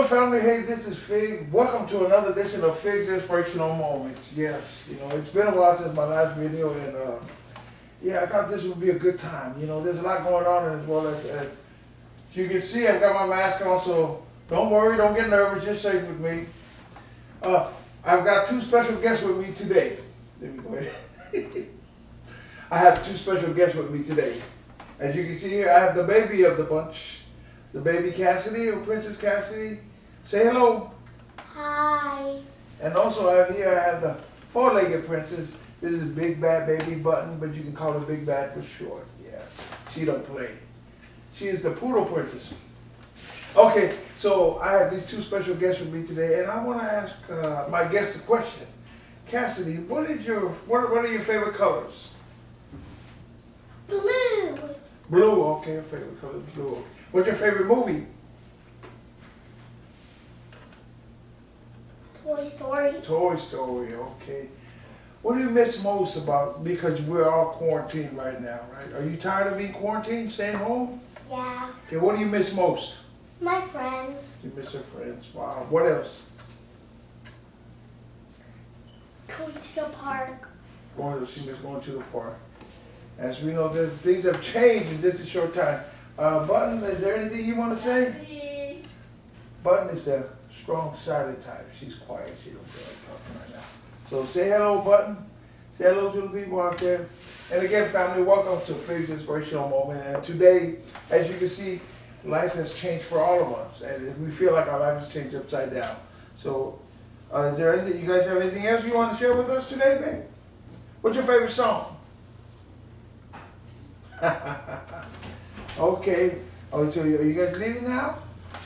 family? Hey, this is Fig. Welcome to another edition of Fig's Inspirational Moments. Yes, it's been a while since my last video, and yeah, I thought this would be a good time. There's a lot going on, as well as you can see, I've got my mask on, so don't worry, don't get nervous, you're safe with me. I've got two special guests with me today. Let me go ahead. I have two special guests with me today. As you can see here, I have the baby of the bunch. The baby Cassidy, or Princess Cassidy. Say hello. Hi. And also I have the four-legged princess. This is Big Bad Baby Button, but you can call her Big Bad for short. Yes, she don't play. She is the poodle princess. Okay, so I have these two special guests with me today, and I want to ask my guest a question. Cassidy, what are your favorite colors? Blue. Blue, okay, your favorite color is blue. What's your favorite movie? Toy Story. Toy Story, okay. What do you miss most about, because we're all quarantined right now, right? Are you tired of being quarantined, staying home? Yeah. Okay, what do you miss most? My friends. You miss your friends, wow. What else? Going to the park. She miss going to the park. As we know, things have changed in just a short time. Button, is there anything you want to say? Button is a strong silent type. She's quiet. She don't feel like talking right now. So say hello, Button. Say hello to the people out there. And again, family, welcome to Fig's Inspirational Moment. And today, as you can see, life has changed for all of us. And we feel like our life has changed upside down. So is there anything, you guys have anything else you want to share with us today, babe? What's your favorite song? Okay. Oh, so are you guys leaving now?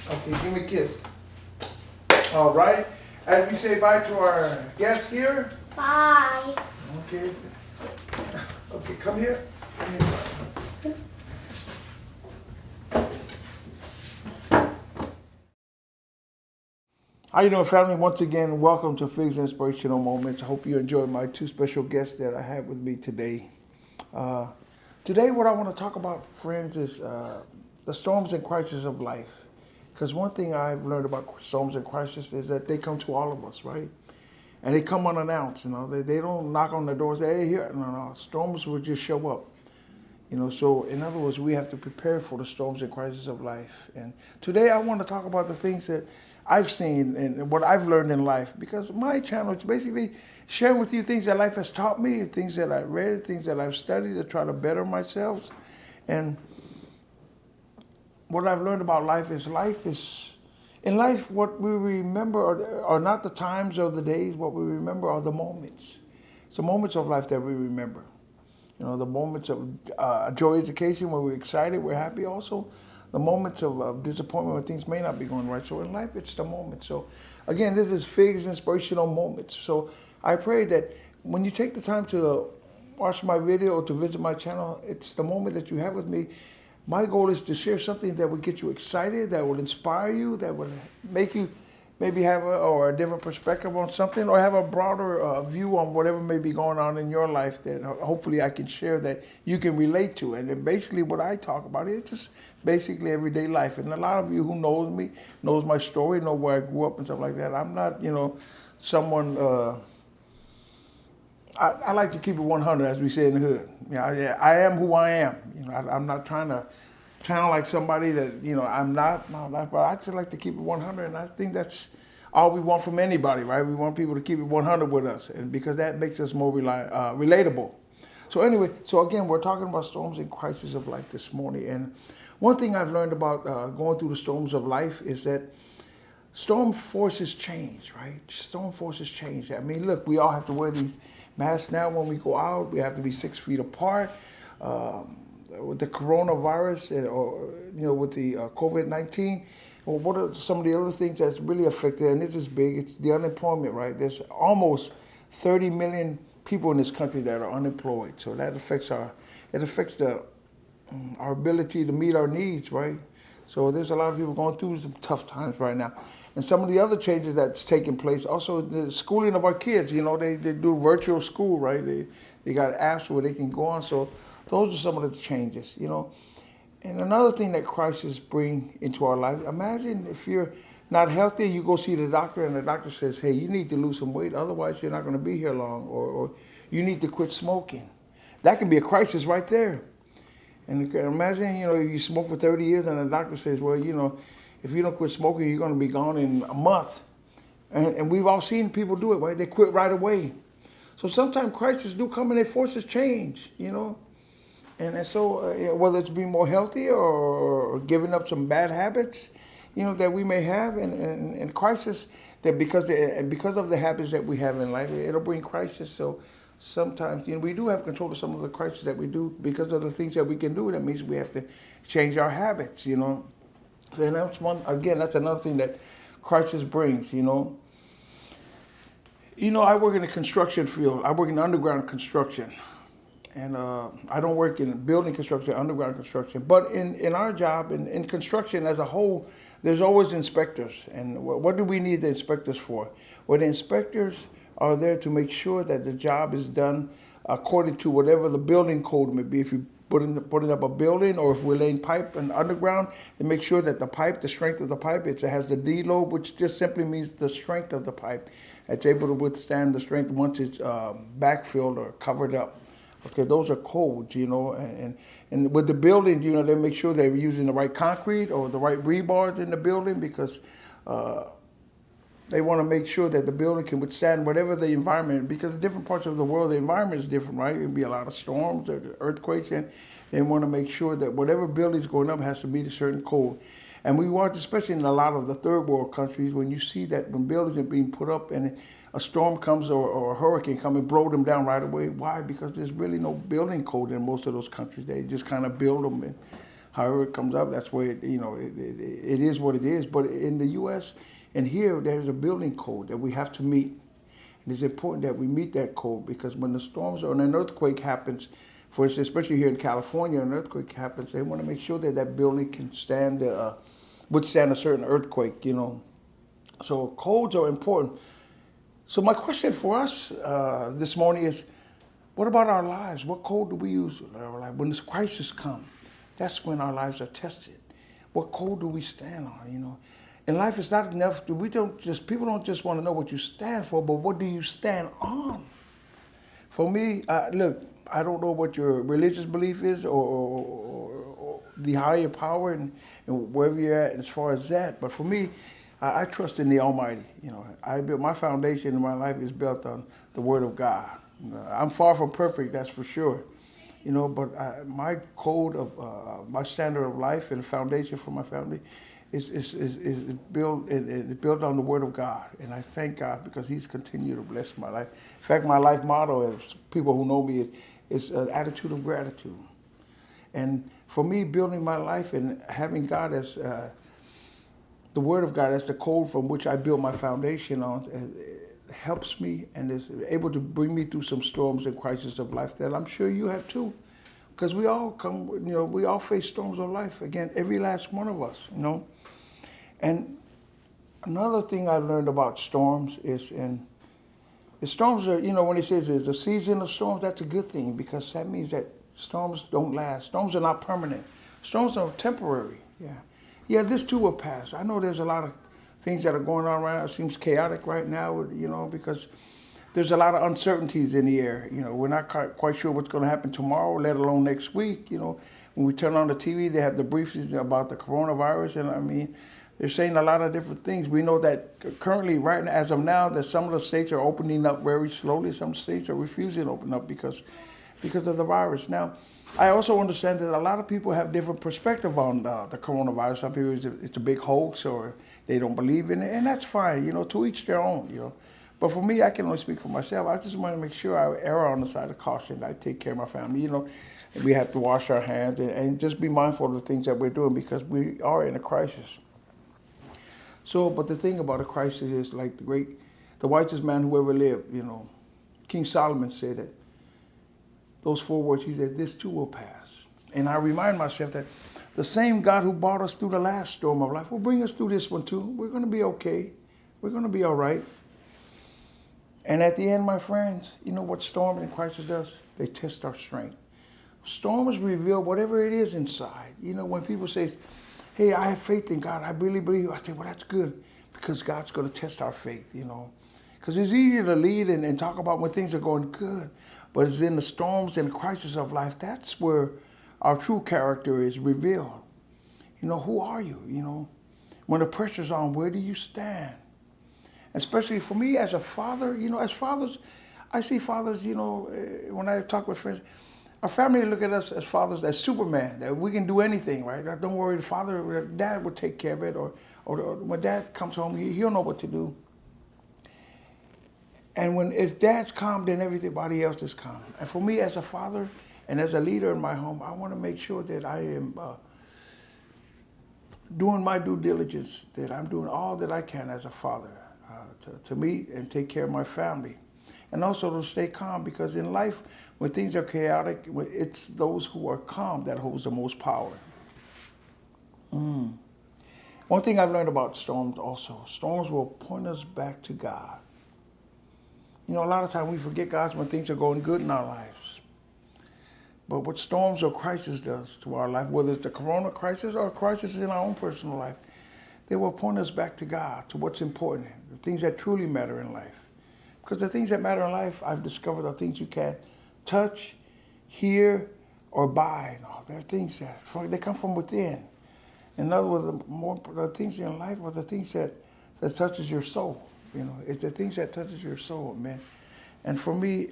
Okay, give me a kiss. All right. As we say bye to our guest here. Bye. Okay. Okay, come here. Come here. How you doing, family? Once again, welcome to Fig's Inspirational Moments. I hope you enjoyed my two special guests that I have with me today. Today, what I want to talk about, friends, is the storms and crises of life. Because one thing I've learned about storms and crises is that they come to all of us, right? And they come unannounced, They don't knock on the door and say, hey, here. No. Storms will just show up. So in other words, we have to prepare for the storms and crises of life. And today I want to talk about the things that I've seen and what I've learned in life, because my channel is basically sharing with you things that life has taught me, things that I read, things that I've studied to try to better myself. And what I've learned about life is in life, what we remember are not the times or the days. What we remember are the moments. It's the moments of life that we remember. The moments of joyous occasion where we're excited, we're happy. Also, the moments of disappointment when things may not be going right. So in life, it's the moment. So again, this is Fig's Inspirational Moments. So I pray that when you take the time to watch my video or to visit my channel, it's the moment that you have with me. My goal is to share something that will get you excited, that will inspire you, that will make you maybe have a different perspective on something, or have a broader view on whatever may be going on in your life that hopefully I can share that you can relate to. And then basically what I talk about is just basically everyday life. And a lot of you who knows me, knows my story, know where I grew up and stuff like that. I'm not, someone, I like to keep it 100, as we say in the hood. I am who I am. I'm not trying to sound like somebody that, I'm not, but I just like to keep it 100, and I think that's all we want from anybody, right? We want people to keep it 100 with us, and because that makes us more relatable. So anyway, again, we're talking about storms and crises of life this morning, and one thing I've learned about going through the storms of life is that storm forces change, right? Storm forces change. I mean, look, we all have to wear these masks now when we go out. We have to be 6 feet apart. With the coronavirus, or with the COVID-19, well, what are some of the other things that's really affected? And this is big. It's the unemployment, right? There's almost 30 million people in this country that are unemployed. So that affects our ability to meet our needs, right? So there's a lot of people going through some tough times right now. And some of the other changes that's taking place, also the schooling of our kids, they do virtual school, right? They got apps where they can go on. So those are some of the changes, And another thing that crisis bring into our life, imagine if you're not healthy, you go see the doctor and the doctor says, hey, you need to lose some weight, otherwise you're not going to be here long, or you need to quit smoking. That can be a crisis right there. And you can imagine, you smoke for 30 years and the doctor says, well, if you don't quit smoking, you're going to be gone in a month. And we've all seen people do it, right? They quit right away. So sometimes crises do come and they force us change. And so whether it's being more healthy or giving up some bad habits, that we may have, and crisis that because of the habits that we have in life, it'll bring crisis. So sometimes we do have control of some of the crises that we do because of the things that we can do. That means we have to change our habits. And that's another thing that crisis brings. I work in the construction field. I work in underground construction. And I don't work in building construction, underground construction. But in our job, in construction as a whole, there's always inspectors. And what do we need the inspectors for? Well, the inspectors are there to make sure that the job is done according to whatever the building code may be. If you putting up a building, or if we're laying pipe and underground, to make sure that the strength of the pipe, it has the D load, which just simply means the strength of the pipe. It's able to withstand the strength once it's backfilled or covered up. Okay, those are codes, and with the building, they make sure they're using the right concrete or the right rebars in the building, because they want to make sure that the building can withstand whatever the environment, because in different parts of the world, the environment is different, right? It'll be a lot of storms or earthquakes, and they want to make sure that whatever building's going up has to meet a certain code. And we watch, especially in a lot of the third world countries, when you see that when buildings are being put up and a storm comes or a hurricane comes and blow them down right away. Why? Because there's really no building code in most of those countries. They just kind of build them, and however it comes up, that's where it is what it is. But in the U.S. and here, there's a building code that we have to meet. And it's important that we meet that code, because when the storms or an earthquake happens, for instance, especially here in California, an earthquake happens, they want to make sure that that building can withstand a certain earthquake, So codes are important. So my question for us this morning is, what about our lives? What code do we use in our life? When this crisis comes, that's when our lives are tested. What code do we stand on, In life, it's not enough. People don't just want to know what you stand for, but what do you stand on? For me, look, I don't know what your religious belief is or the higher power and wherever you're at as far as that. But for me, I trust in the Almighty. My foundation in my life is built on the Word of God. I'm far from perfect, that's for sure. But my code of my standard of life and foundation for my family is built on the Word of God, and I thank God because He's continued to bless my life. In fact, my life motto, as people who know me, is an attitude of gratitude. And for me, building my life and having God as the Word of God as the code from which I build my foundation on, helps me and is able to bring me through some storms and crises of life that I'm sure you have too. Because we all we all face storms of life, again, every last one of us, And another thing I learned about storms is, storms are, when it says there's a season of storms, that's a good thing, because that means that storms don't last. Storms are not permanent. Storms are temporary, yeah. Yeah, this too will pass. I know there's a lot of things that are going on right now. It seems chaotic right now, because there's a lot of uncertainties in the air. We're not quite sure what's going to happen tomorrow, let alone next week. When we turn on the TV, they have the briefings about the coronavirus, and they're saying a lot of different things. We know that currently, right now, as of now, that some of the states are opening up very slowly. Some states are refusing to open up because of the virus. Now, I also understand that a lot of people have different perspective on the coronavirus. Some people, it's a big hoax, or they don't believe in it, and that's fine, to each their own, But for me, I can only speak for myself. I just want to make sure I err on the side of caution. I take care of my family, and we have to wash our hands and just be mindful of the things that we're doing, because we are in a crisis. So, but the thing about a crisis is, like the wisest man who ever lived, King Solomon said that, those 4 words, he said, this too will pass. And I remind myself that the same God who brought us through the last storm of life will bring us through this one too. We're going to be okay. We're going to be all right. And at the end, my friends, you know what storm and crisis does? They test our strength. Storms reveal whatever it is inside. You know, when people say, hey, I have faith in God, I really believe, I say, well, that's good, because God's going to test our faith, you know. Because it's easy to lead and talk about when things are going good, but it's in the storms and crises of life, that's where our true character is revealed. You know, who are you, you know? When the pressure's on, where do you stand? Especially for me as a father, you know, as fathers, I see fathers, you know, when I talk with friends, our family look at us as fathers as Superman, that we can do anything, right? Don't worry, the father, dad will take care of it, or when dad comes home, he'll know what to do. And if dad's calm, then everybody else is calm. And for me as a father and as a leader in my home, I want to make sure that I am doing my due diligence, that I'm doing all that I can as a father to meet and take care of my family. And also to stay calm, because in life, when things are chaotic, it's those who are calm that holds the most power. One thing I've learned about storms also, storms will point us back to God. You know, a lot of times we forget God when things are going good in our lives. But what storms or crisis does to our life, whether it's the corona crisis or a crisis in our own personal life, they will point us back to God, to what's important, the things that truly matter in life. Because the things that matter in life, I've discovered, are things you can't touch, hear, or buy. No, they're things that they come from within. In other words, the things in life are the things that touches your soul. You know, it's the things that touches your soul, man. And for me,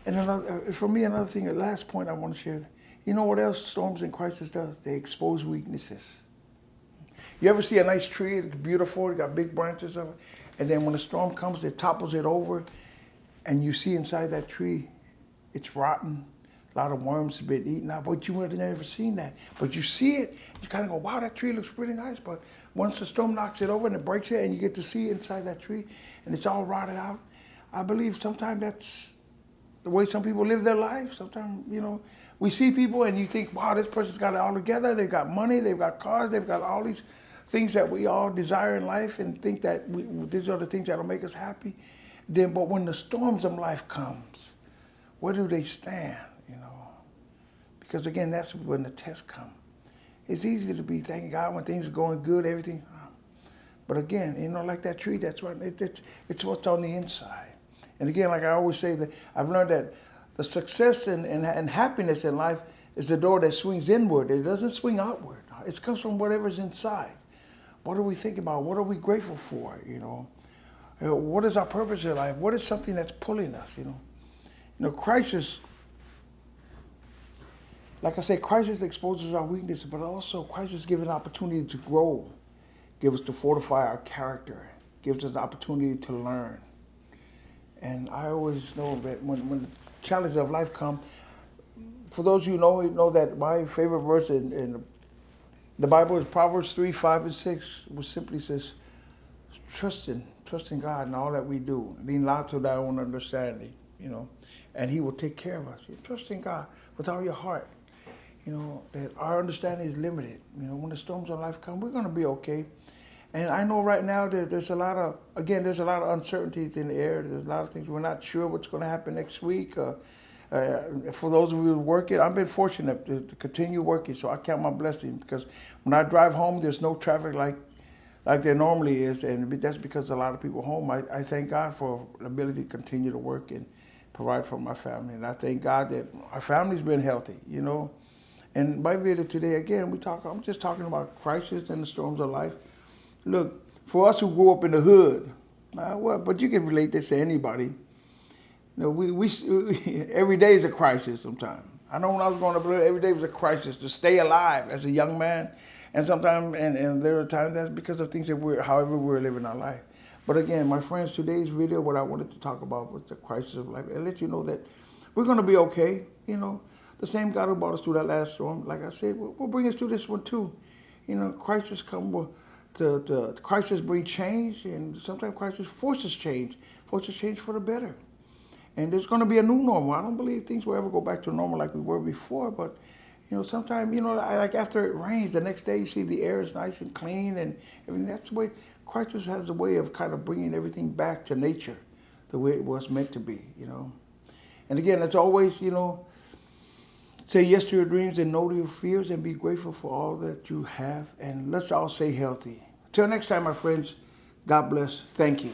another thing, the last point I want to share, you know what else storms and crisis does? They expose weaknesses. You ever see a nice tree, it's beautiful, it got big branches of it, and then when a storm comes, it topples it over, and you see inside that tree, it's rotten, a lot of worms have been eaten out, but you would have never seen that. But you see it, you kind of go, wow, that tree looks pretty nice, but once the storm knocks it over and it breaks it, and you get to see inside that tree, and it's all rotted out, I believe sometimes that's the way some people live their lives. Sometimes, you know, we see people and you think, wow, this person's got it all together, they've got money, they've got cars, they've got all these things that we all desire in life, and think that these are the things that'll make us happy. But when the storms of life comes, where do they stand, you know? Because again, that's when the tests come. It's easy to be thanking God when things are going good, everything. But again, you know, like that tree, that's what it's what's on the inside. And again, like I always say, that I've learned that the success and happiness in life is the door that swings inward. It doesn't swing outward. It comes from whatever's inside. What are we thinking about? What are we grateful for? You know, what is our purpose in life? What is something that's pulling us? You know, crisis. Like I say, crisis exposes our weakness, but also crisis gives an opportunity to grow, gives us to fortify our character, gives us the opportunity to learn. And I always know that when the challenges of life come, for those of you who know that my favorite verse in the Bible is Proverbs 3, 5, and 6, which simply says, trust in God in all that we do. Lean not to thy own understanding, you know, and he will take care of us. You trust in God with all your heart. You know, that our understanding is limited. You know, when the storms of life come, we're going to be okay. And I know right now that there's a lot of uncertainties in the air. There's a lot of things we're not sure what's going to happen next week. For those of you who work it, I've been fortunate to continue working, so I count my blessing, because when I drive home, there's no traffic like there normally is, and that's because a lot of people home. I thank God for the ability to continue to work and provide for my family, and I thank God that our family's been healthy, you know. And my video today, again, I'm just talking about crisis and the storms of life. Look, for us who grew up in the hood, but you can relate this to anybody. You know, we every day is a crisis sometimes. I know when I was growing up, every day was a crisis to stay alive as a young man. And sometimes, and there are times that's because of things that however we're living our life. But again, my friends, today's video, what I wanted to talk about was the crisis of life, and let you know that we're going to be okay, you know. The same God who brought us through that last storm, like I said, will bring us through this one too. You know, crisis come to crisis bring change, and sometimes crisis forces change for the better. And there's going to be a new normal. I don't believe things will ever go back to normal like we were before, but you know, sometimes, you know, like after it rains, the next day you see the air is nice and clean and everything. That's the way crisis has a way of kind of bringing everything back to nature, the way it was meant to be, you know. And again, it's always, you know, Say yes to your dreams and no to your fears, and be grateful for all that you have. And let's all stay healthy. Till next time, my friends, God bless. Thank you.